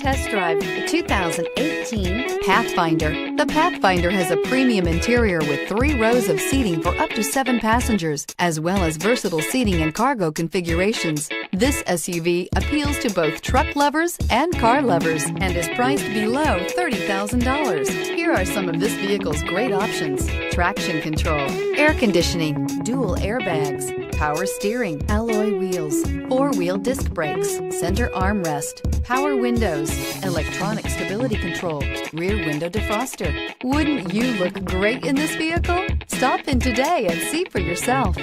test drive the 2018 Pathfinder. The Pathfinder has a premium interior with 3 rows of seating for up to 7 passengers, as well as versatile seating and cargo configurations. This SUV appeals to both truck lovers and car lovers and is priced below $30,000. Here are some of this vehicle's great options: traction control, air conditioning, dual airbags, power steering, alloy wheels, 4-wheel disc brakes, center armrest, power windows, electronic stability control, rear window defroster. Wouldn't you look great in this vehicle? Stop in today and see for yourself.